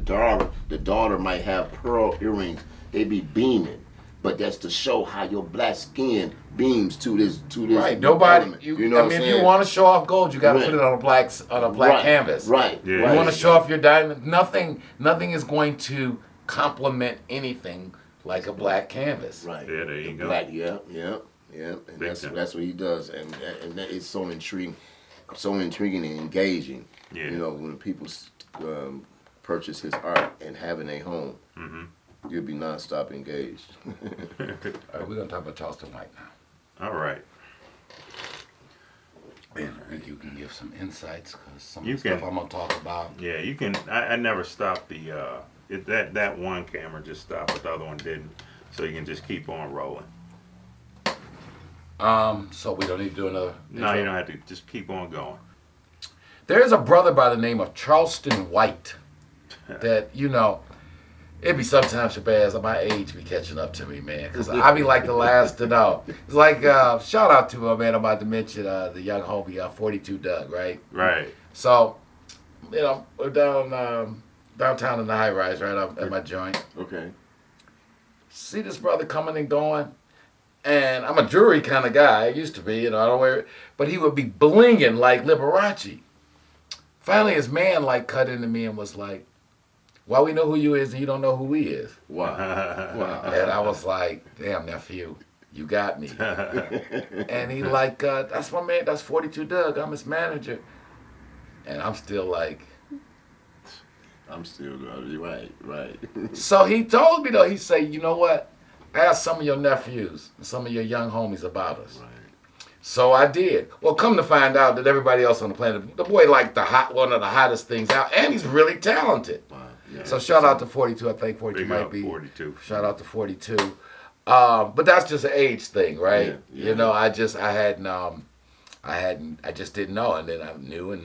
daughter might have pearl earrings. They be beaming. But that's to show how your black skin beams to this right. Nobody, element. you know, I mean, if you want to show off gold, you got to put it on a black canvas. Right. Yeah. Right. You want to show off your diamond. Nothing is going to complement anything like a black canvas. Right. Yeah, there you go. Black, yeah. And that's what he does, and that is so intriguing and engaging. Yeah. You know, when people purchase his art and have in a home. Mm-hmm. You'll be nonstop engaged. All right, we're gonna talk about Charleston White now. All right. And I think you can give some insights because some of the stuff I'm gonna talk about. Yeah, you can. I never stopped that one camera just stopped, but the other one didn't. So you can just keep on rolling. So we don't need to do another. No, you don't have to. Just keep on going. There's a brother by the name of Charleston White that it'd be sometimes Shabazz at my age be catching up to me, man, because I be like the last to know. It's like, shout out to him, man. I'm about to mention the young homie, 42 Doug, right? Right. So, we're downtown in the high rise, right up at my joint. Okay. See this brother coming and going, and I'm a jewelry kind of guy. I used to be, I don't wear it, but he would be blinging like Liberace. Finally, his man cut into me and was like, "Why we know who you is and you don't know who he is?" Wow. And I was like, "Damn, nephew, you got me." And he "That's my man, that's 42 Doug, I'm his manager." And I'm still like... right. So he told me though, he said, "You know what? Ask some of your nephews and some of your young homies about us." Right. So I did. Well, come to find out that everybody else on the planet, the boy one of the hottest things out, and he's really talented. Wow. Yeah. So shout out to 42. I think 42 Big might up, be. 42. Shout out to 42. But that's just an age thing, right? Yeah. I just didn't know, and then I knew,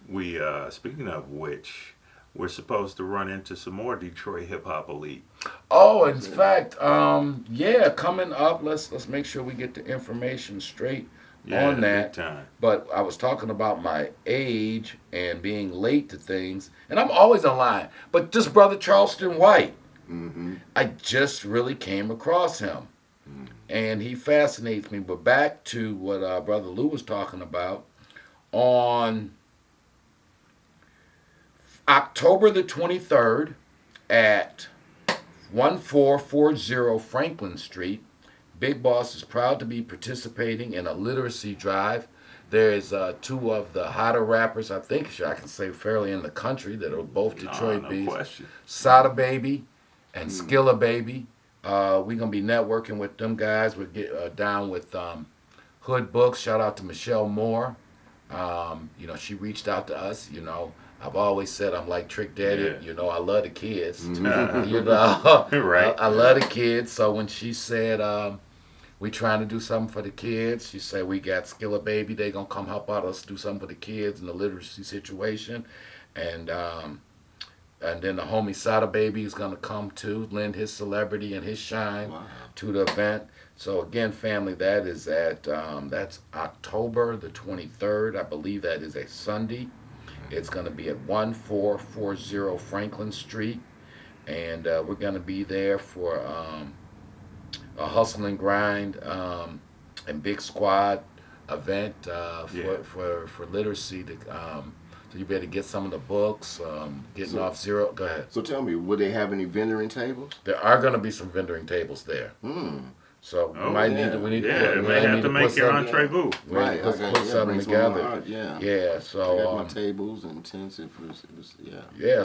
We speaking of which, we're supposed to run into some more Detroit hip hop elite. Oh, in fact, coming up. Let's make sure we get the information straight on that. Big time. But I was talking about my age and being late to things, and I'm always on line. But this brother Charleston White, I just really came across him, and he fascinates me. But back to what Brother Lou was talking about, on October the 23rd at 1440 Franklin Street, Big Boss is proud to be participating in a literacy drive. There's two of the hotter rappers, I think I can say fairly in the country, that are both Detroit beats. Question. Sada Baby and Skilla Baby. We're going to be networking with them guys. We're down with Hood Books. Shout out to Michelle Moore. She reached out to us. I've always said I'm like Trick Daddy. Yeah. I love the kids. Right. I love the kids. So when she said we trying to do something for the kids, she said we got Skilla Baby. They gonna come help out us do something for the kids in the literacy situation, and then the homie Sada Baby is gonna come too, lend his celebrity and his shine to the event. So again, family, that is at that's October the 23rd. I believe that is a Sunday. It's going to be at 1440 Franklin Street, and we're going to be there for a hustle and grind and big squad event for literacy. So you better get some of the books, getting off zero. Go ahead. So tell me, will they have any vending tables? There are going to be some vending tables there. So we may have to make your entree-vous. Right, put something together. Yeah. So I got my tables and tents.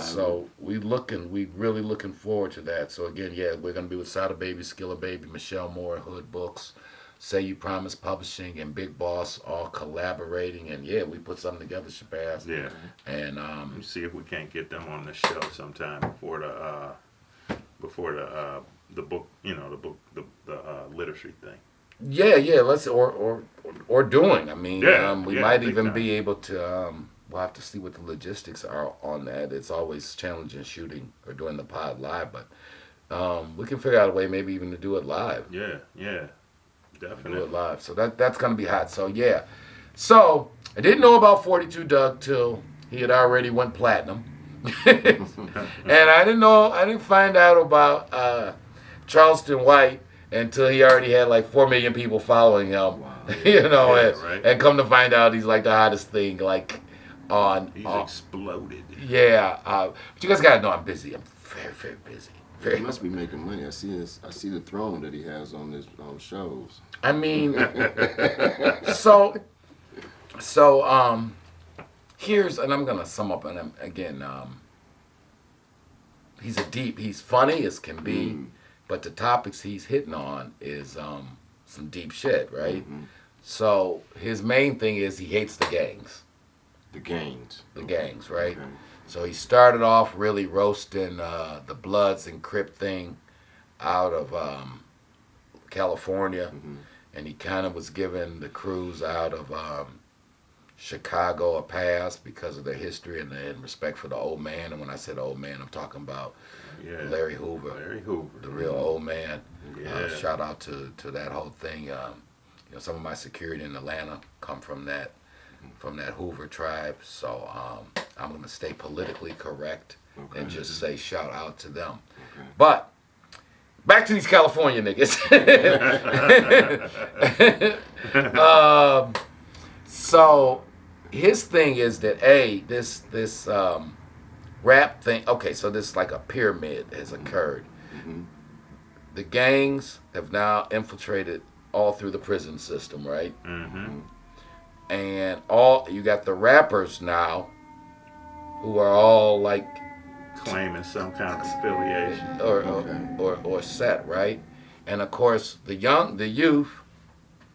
So we really looking forward to that. So again, we're gonna be with Sada Baby, Skilla Baby, Michelle Moore, Hood Books, Say You Promise Publishing, and Big Boss all collaborating. And we put something together, Shabazz. Yeah. And let's see if we can't get them on the show sometime before the book, the literacy thing. Let's or doing. I mean, we might even be able to. We'll have to see what the logistics are on that. It's always challenging shooting or doing the pod live, but we can figure out a way, maybe even to do it live. Yeah, definitely. Do it live. So that's gonna be hot. So So I didn't know about 42 Doug till he had already went platinum. And I didn't find out about Charleston White until he already had like 4 million people following him. Wow. And come to find out he's like the hottest thing like on. He's exploded. Yeah, but you guys gotta know I'm busy. I'm very, very busy. He must be making money. I see the throne that he has on his shows. I mean, here's, and I'm gonna sum up on him again. He's funny as can be, but the topics he's hitting on is some deep shit, right? Mm-hmm. So his main thing is he hates the gangs. The gangs. The gangs, right? Okay. So he started off really roasting the Bloods and Crip thing out of California, and he kind of was giving the crews out of Chicago a pass because of their history and respect for the old man. And when I said old man, I'm talking about Larry Hoover. Larry Hoover. The real old man. Yeah. Shout out to that whole thing. Some of my security in Atlanta come from that Hoover tribe. So I'm going to stay politically correct and just say shout out to them. Okay. But back to these California niggas. So his thing is that this rap thing. Okay, so this like a pyramid has occurred. Mm-hmm. The gangs have now infiltrated all through the prison system, right? Mm-hmm. And you got the rappers now, who are all like Claiming some kind of affiliation. or set, right? And of course the youth.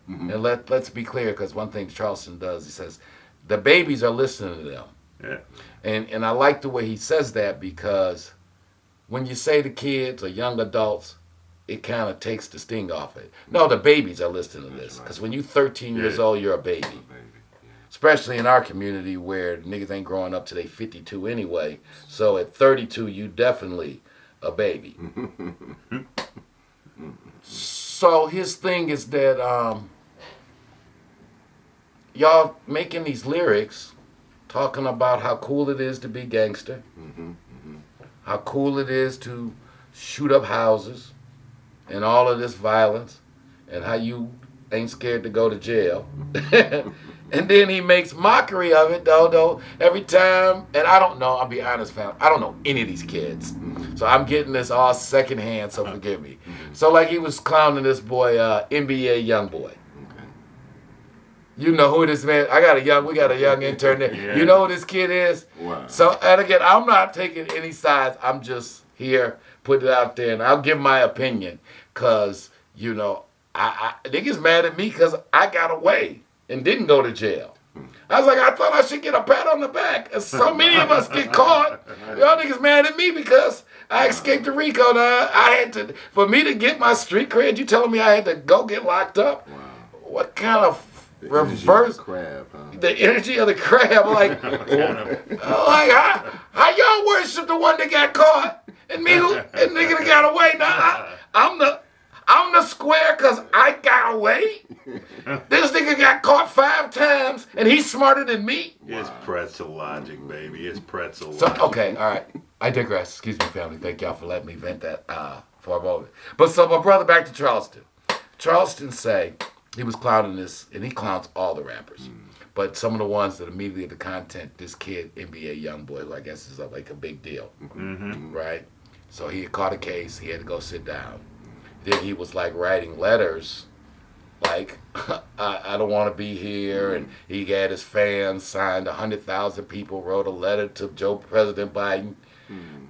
And let's be clear, because one thing Charleston does, he says, the babies are listening to them. Yeah. And I like the way he says that, because when you say to kids or young adults, it kind of takes the sting off it. No, the babies are listening to this. Because when you're 13 years old, you're a baby. Especially in our community where niggas ain't growing up till they 52 anyway. So at 32, you definitely a baby. So his thing is that y'all making these lyrics talking about how cool it is to be gangster, how cool it is to shoot up houses and all of this violence, and how you ain't scared to go to jail. And then he makes mockery of it, though, every time. And I don't know, I'll be honest, fam, I don't know any of these kids. So I'm getting this all secondhand, so forgive me. So like he was clowning this boy, NBA young boy. You know who this man, we got a young intern there. Yeah. You know who this kid is? Wow. So, and again, I'm not taking any sides. I'm just here, put it out there, and I'll give my opinion. Because, I niggas mad at me because I got away and didn't go to jail. I was like, I thought I should get a pat on the back. And so many of us get caught. Y'all niggas mad at me because I escaped the RICO. For me to get my street cred, you telling me I had to go get locked up? Wow. What kind of reverse crab, huh? The energy of the crab, like how y'all worship the one that got caught and nigga that got away? Now I'm the square because I got away. This nigga got caught 5 times and he's smarter than me. It's pretzel logic, baby. It's pretzel So logic. okay, all right. I digress. Excuse me, family. Thank y'all for letting me vent that for a moment. But so my brother, back to Charleston. Charleston say he was clowning this, and he clowns all the rappers. But some of the ones that immediately had the content, this kid, NBA young boy, who I guess is like a big deal, right? So he had caught a case. He had to go sit down. Then he was like writing letters, like, I don't want to be here. And he had his fans signed, 100,000 people wrote a letter to President Biden.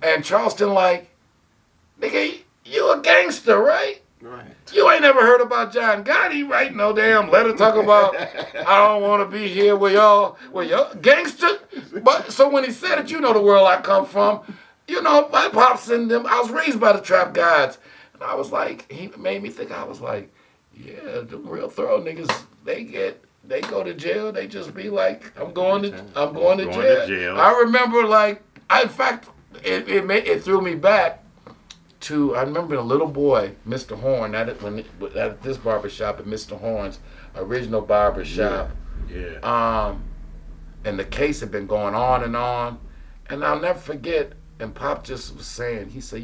And Charleston like, nigga, you a gangster, right? Right. You ain't never heard about John Gotti writing no damn letter talking about I don't want to be here with y'all gangster. But so when he said it, the world I come from. My pops and them. I was raised by the trap guys, and I was like, he made me think. I was like, yeah, the real thorough niggas, they go to jail. They just be like, I'm going to jail. I remember in fact, it threw me back. I remember a little boy, Mr. Horn, at this barbershop, at Mr. Horn's original barbershop. Yeah. And the case had been going on and on, And I'll never forget, and Pop just was saying, he said,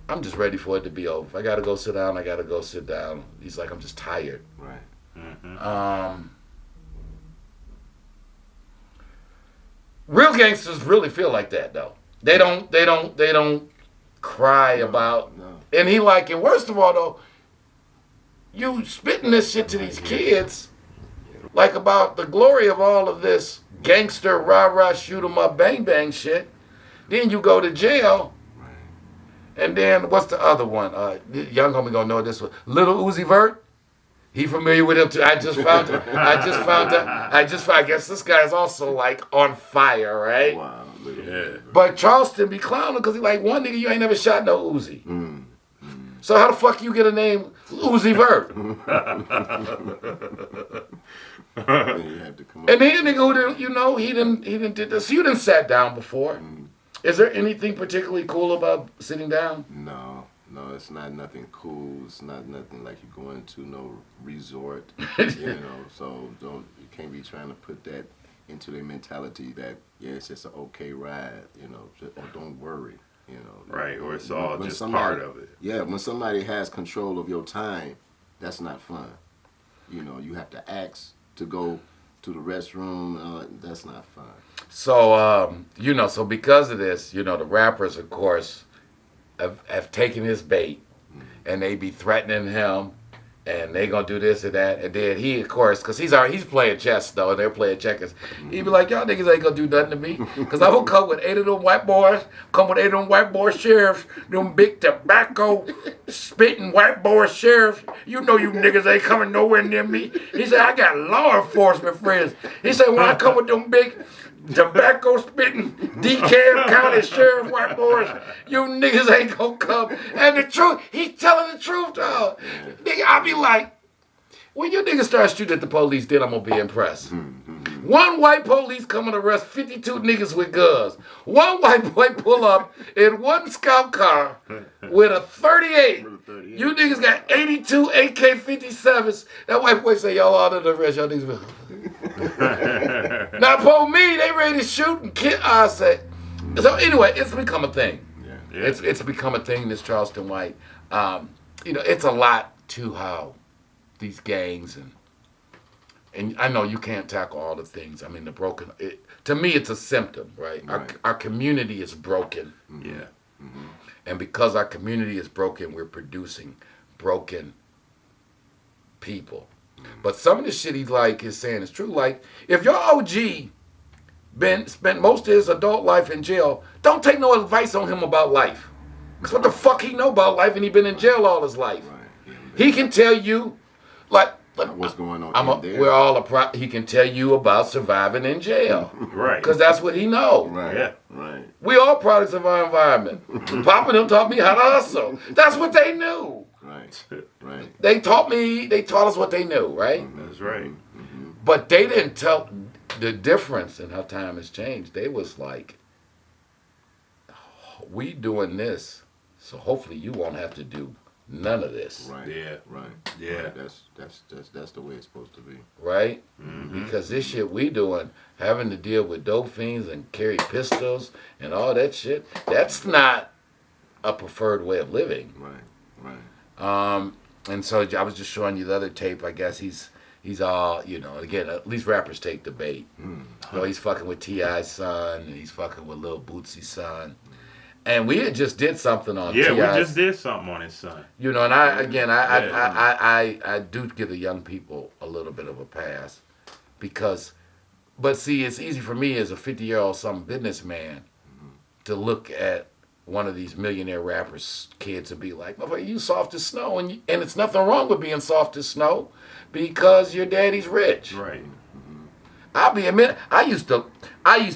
I'm just ready for it to be over. If I got to go sit down, I got to go sit down. He's like, I'm just tired. Right. Mm-hmm. Real gangsters really feel like that, though. They don't cry about. No. And he like, and worst of all, though, you spitting this shit to these kids, like about the glory of all of this gangster rah-rah shoot 'em up bang bang shit. Then you go to jail. And then what's the other one? Young homie gonna know this one. Little Uzi Vert. He familiar with him too. I guess this guy's also like on fire, right? Wow. Yeah. But Charleston be clowning because he like, one nigga, you ain't never shot no Uzi. So how the fuck you get a name Uzi Vert? You had to come up And then nigga who didn't, he didn't did this. You didn't sat down before. Is there anything particularly cool about sitting down? No, it's not nothing cool. It's not nothing like you're going to no resort, So you can't be trying to put that into their mentality that it's just an okay ride, or don't worry, Right, or it's all when just somebody- part of it. Yeah, when somebody has control of your time, that's not fun. You have to ask to go to the restroom. That's not fun. So, so because of this, the rappers, of course, have taken his bait, and they be threatening him, and they gonna do this and that, and then he, of course, because he's playing chess though, and they're playing checkers. He be like, y'all niggas ain't gonna do nothing to me, because I'm gonna come with 8 of them white boys, sheriffs, them big tobacco spitting white boy sheriffs. You niggas ain't coming nowhere near me. He said, I got law enforcement friends. He said, when I come with them big tobacco spitting DeKalb County Sheriff white boys, you niggas ain't gonna come. And the truth, he telling the truth, dog. Nigga, I be like, when you niggas start shooting at the police, then I'm gonna be impressed. One white police come and arrest 52 niggas with guns. One white boy pull up in one scout car with a 38. You niggas got 82 AK-57s. That white boy say, y'all all under arrest. Y'all niggas now, for me, they ready to shoot and kill. I say. So anyway, it's become a thing. Yeah. It's become a thing. This Charleston White. It's a lot to how these gangs and I know you can't tackle all the things. I mean, to me, it's a symptom, right? Our community is broken. Yeah. And because our community is broken, we're producing broken people. But some of the shit is saying is true. Like, if your OG spent most of his adult life in jail, don't take no advice on him about life. Because what the fuck he know about life, and he been in jail all his life. Right. He can tell you, like what's going on in there. we're all he can tell you about surviving in jail. Right. Because that's what he know. Right. Yeah. Right. We all products of our environment. Papa them taught me how to hustle. That's what they knew. Right. Right. They taught us what they knew, right? That's right. But they didn't tell the difference in how time has changed. They was like, we doing this, so hopefully you won't have to do none of this. Right. Yeah. Right. Yeah. Right. That's the way it's supposed to be. Right? Because this shit we doing, having to deal with dope fiends and carry pistols and all that shit, that's not a preferred way of living. Right. Right. And so I was just showing you the other tape. I guess he's all, again, at least rappers take the bait. He's fucking with T.I.'s son, and he's fucking with Lil Bootsy's son. And we had just did something on T.I.'s. Yeah, we just did something on his son. And I do give the young people a little bit of a pass. But see, it's easy for me as a 50-year-old some businessman to look at one of these millionaire rappers' kids and be like, motherfucker, you soft as snow. And it's nothing wrong with being soft as snow because your daddy's rich. Right. I'll be a minute. I used to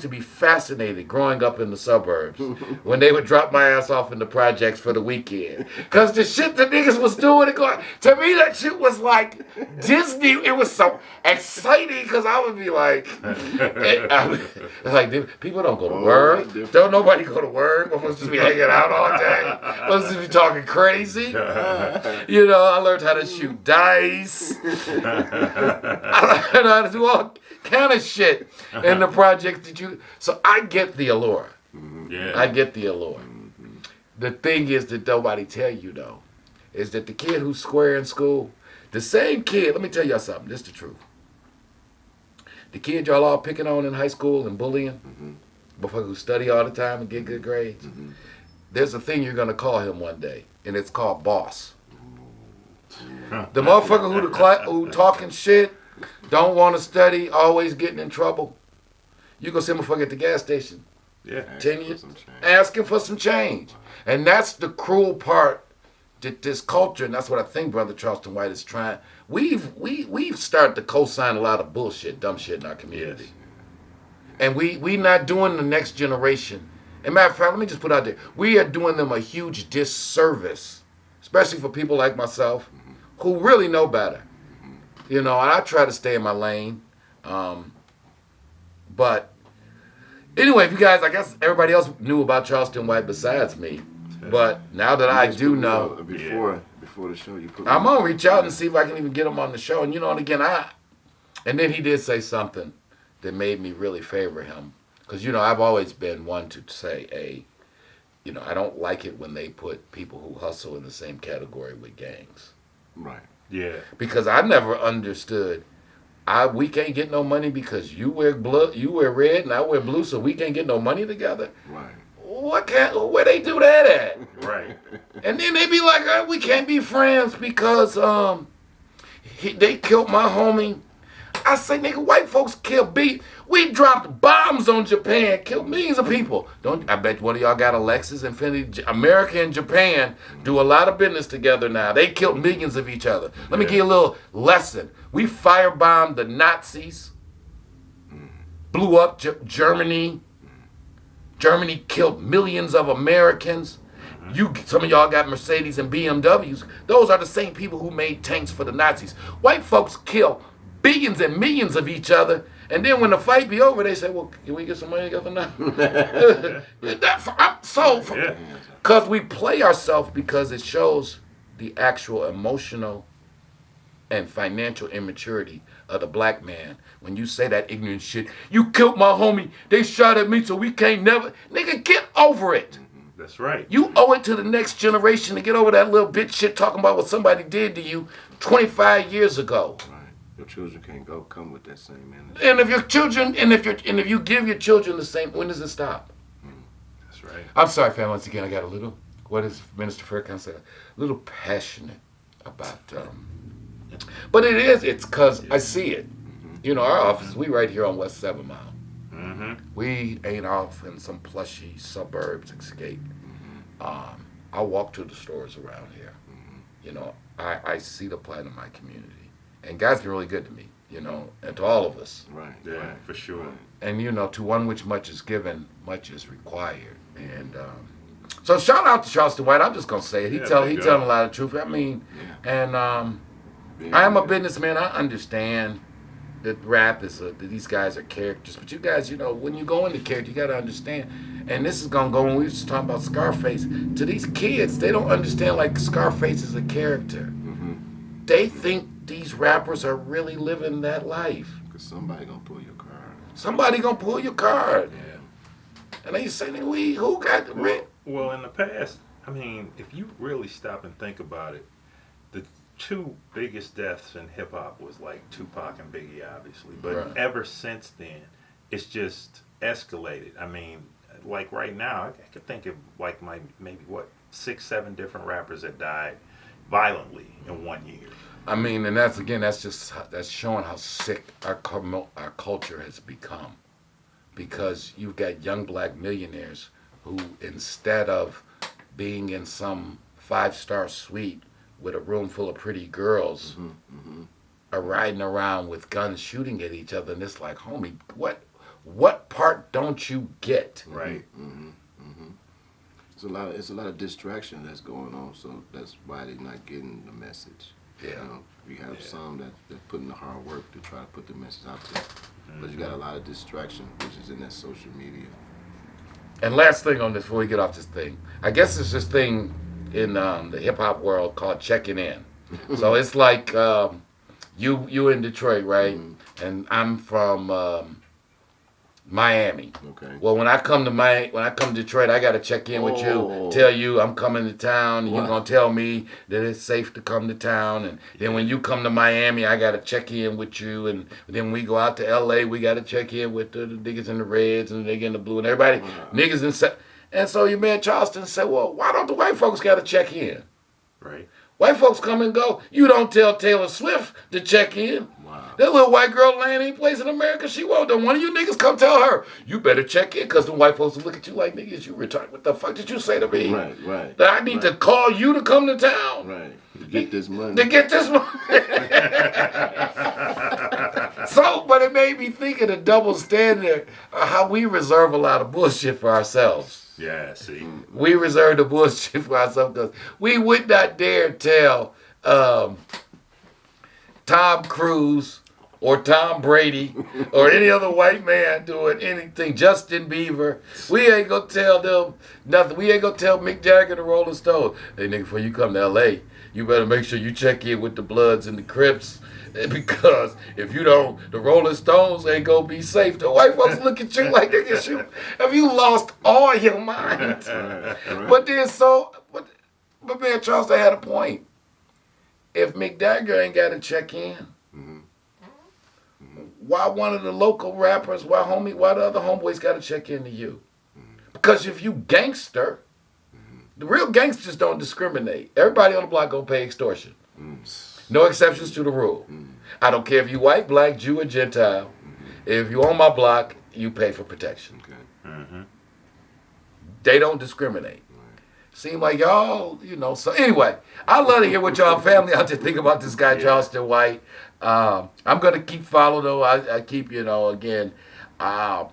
be fascinated growing up in the suburbs when they would drop my ass off in the projects for the weekend. Cause the shit the niggas was doing and going, to me that shit was like Disney. It was so exciting because I would be like, it's like people don't go to work. Don't nobody go to work. We're supposed to be hanging out all day. We're supposed to be talking crazy. I learned how to shoot dice. I learned how to do all kind of shit in the project that you. So I get the allure. Yeah. I get the allure. The thing is that nobody tell you though, is that the kid who's square in school, the same kid. Let me tell y'all something. This is the truth. The kid y'all all picking on in high school and bullying, motherfucker who study all the time and get good grades. There's a thing you're gonna call him one day, and it's called boss. The motherfucker who talking shit, don't want to study, always getting in trouble. You go see a motherfucker at the gas station. Yeah. 10 years, asking for some change. And that's the cruel part that this culture, and that's what I think Brother Charleston White is trying. We've started to co-sign a lot of bullshit, dumb shit in our community. Yes. And we not doing the next generation. And matter of fact, let me just put out there, we are doing them a huge disservice, especially for people like myself who really know better. You know, and I try to stay in my lane. But anyway, if you guys, I guess everybody else knew about Charleston White besides me. But now that I do know, before the show, you put. I'm gonna reach out and see if I can even get him on the show. And you know, and again, and then he did say something that made me really favor him, because you know I've always been one to say, you know, I don't like it when they put people who hustle in the same category with gangs. Right. Yeah. Because I never understood. We can't get no money because you wear red and I wear blue, so we can't get no money together. Right. Where they do that at? Right. And then they be like, we can't be friends because they killed my homie. I say, nigga, white folks we dropped bombs on Japan, killed millions of people. I bet one of y'all got a Lexus, Infinity. America and Japan do a lot of business together now. They killed millions of each other. Let me give you a little lesson. We firebombed the Nazis, blew up Germany. Germany killed millions of Americans. Some of y'all got Mercedes and BMWs. Those are the same people who made tanks for the Nazis. White folks kill billions and millions of each other, and then when the fight be over, they say, well, can we get some money together now? Because we play ourselves, because it shows the actual emotional and financial immaturity of the black man. When you say that ignorant shit, you killed my homie, they shot at me, so we can't never. Nigga, get over it. That's right. You owe it to the next generation to get over that little bitch shit talking about what somebody did to you 25 years ago. Right. Your children can't come with that same energy. And if your children, and if you give your children the same, when does it stop? That's right. I'm sorry, fam. Once again, I got a little. What is Minister Faircon said? A little passionate about. But it's because I see it. You know, our office, we right here on West 7 Mile. We ain't off in some plushy suburbs escape. I walk to the stores around here. You know, I see the plight of my community. And God's been really good to me, you know, and to all of us. Right. Yeah, right, for sure. Right. And, you know, to one which much is given, much is required. And so shout out to Charleston White. I'm just going to say it. He telling a lot of truth. I mean, and I am a businessman. I understand that rap is, that these guys are characters. But you guys, you know, when you go into character, you got to understand. And this is going to go, when we was talking about Scarface, to these kids, they don't understand, like, Scarface is a character. They think these rappers are really living that life. Because somebody going to pull your card. Somebody going to pull your card. Yeah. And they say, who got the rent? Well, in the past, I mean, if you really stop and think about it, the two biggest deaths in hip hop was like Tupac and Biggie, obviously. But ever since then, it's just escalated. I mean, like right now, I could think of like maybe 6, 7 different rappers that died violently in 1 year. I mean, and that's showing how sick our culture has become. Because you've got young black millionaires who, instead of being in some 5-star suite with a room full of pretty girls, are riding around with guns shooting at each other. And it's like, homie, what part don't you get? Right. It's a lot of distraction that's going on, so that's why they're not getting the message. Yeah. You know, we have some that put in the hard work to try to put the message out there. But you got a lot of distraction, which is in that social media. And last thing on this, before we get off this thing, I guess there's this thing in the hip hop world called checking in. So it's like You in Detroit, right? And I'm from Miami. Okay. Well, when I come to Detroit, I got to check in with you, tell you I'm coming to town, and you're going to tell me that it's safe to come to town. And then when you come to Miami, I got to check in with you. And then we go out to L.A., we got to check in with the niggas in the Reds and the niggas in the blue and everybody, niggas in... And so your man Charleston said, well, why don't the white folks got to check in? Right. White folks come and go. You don't tell Taylor Swift to check in. Wow. That little white girl laying any place in America she won't. Don't one of you niggas come tell her, you better check in, because the white folks will look at you like, niggas, you retarded. What the fuck did you say to me? Right. That I need to call you to come to town. Right. To get this money. So, but it made me think of the double standard of how we reserve a lot of bullshit for ourselves. Yeah, see. We reserve the bullshit for ourselves because we would not dare tell Tom Cruise or Tom Brady or any other white man doing anything, Justin Bieber. We ain't gonna tell them nothing. We ain't gonna tell Mick Jagger and the Rolling Stones, hey nigga, before you come to LA, you better make sure you check in with the Bloods and the Crips. Because if you don't, the Rolling Stones ain't gonna be safe. The white folks look at you like, nigga, have you lost all your mind? Right. But then but man, Charleston had a point. If Mick Jagger ain't got to check in, why one of the local rappers, why the other homeboys got to check in to you? Because if you gangster, the real gangsters don't discriminate. Everybody on the block gonna pay extortion. No exceptions to the rule. I don't care if you white, black, Jew, or Gentile. If you on my block, you pay for protection. Okay. They don't discriminate. Seem like y'all, so anyway, I love to hear what y'all family out there think about this guy, Charleston White. I'm going to keep following, though. I keep, again, I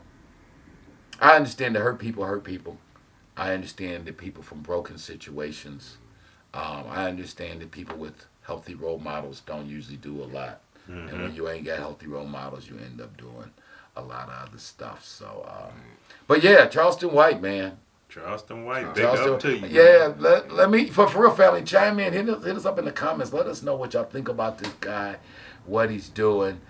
understand that hurt people. I understand that people from broken situations. I understand that people with healthy role models don't usually do a lot. And when you ain't got healthy role models, you end up doing a lot of other stuff. So, but yeah, Charleston White, man. Charleston White, big up to you. Yeah, let me, for real family, chime in, hit us up in the comments. Let us know what y'all think about this guy, what he's doing.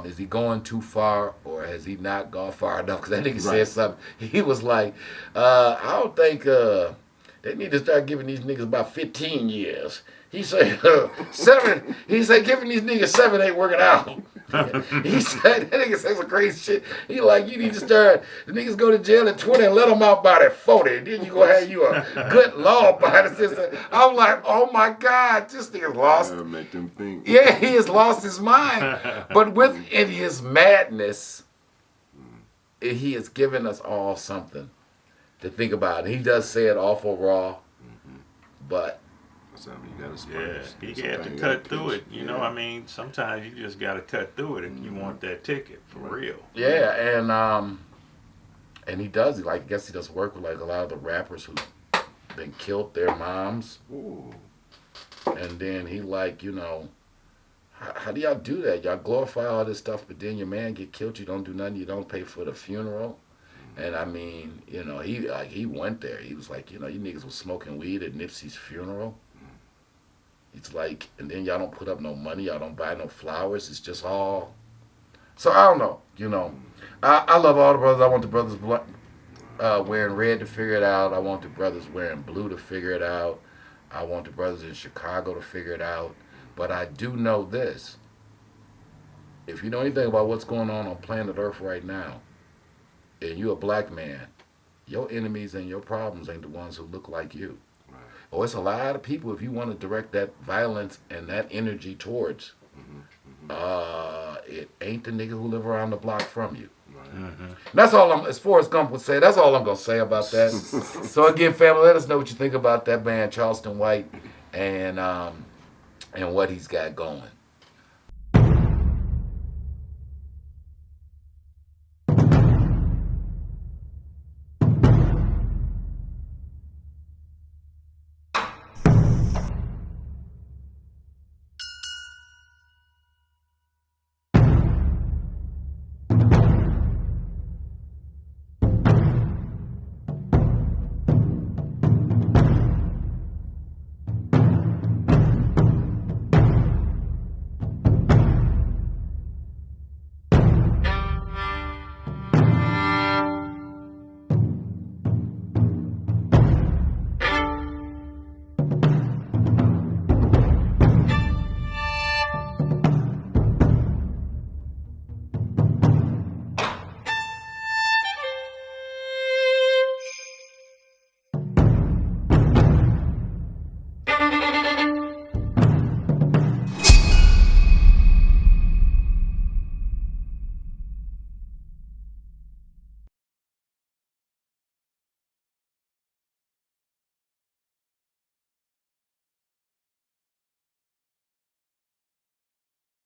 Is he going too far, or has he not gone far enough? Because that nigga said something. He was like, I don't think they need to start giving these niggas about 15 years. He said 7. He said giving these niggas 7 ain't working out. He said that nigga said some crazy shit. He like, you need to start, the niggas go to jail at 20 and let them out by at 40. And then you gonna have you a good law-abiding system. I'm like, oh my God, this nigga's lost. That'll make them think. Yeah, he has lost his mind. But within his madness, he has given us all something to think about. He does say it awful raw, but You gotta you have to cut through it. You know, I mean, sometimes you just got to cut through it if you want that ticket for real. Yeah, and he does. I guess he does work with like a lot of the rappers who've been killed their moms. Ooh. And then he how do y'all do that? Y'all glorify all this stuff, but then your man get killed. You don't do nothing. You don't pay for the funeral. And I mean, he went there. He was like, you niggas was smoking weed at Nipsey's funeral. It's like, and then y'all don't put up no money. Y'all don't buy no flowers. It's just all. So I don't know. I love all the brothers. I want the brothers wearing red to figure it out. I want the brothers wearing blue to figure it out. I want the brothers in Chicago to figure it out. But I do know this. If you know anything about what's going on planet Earth right now, and you're a black man, your enemies and your problems ain't the ones who look like you. Right. Oh, it's a lot of people, if you want to direct that violence and that energy towards, it ain't the nigga who live around the block from you. Right. That's all as Forrest Gump would say, that's all I'm going to say about that. So again, family, let us know what you think about that man, Charleston White, and what he's got going.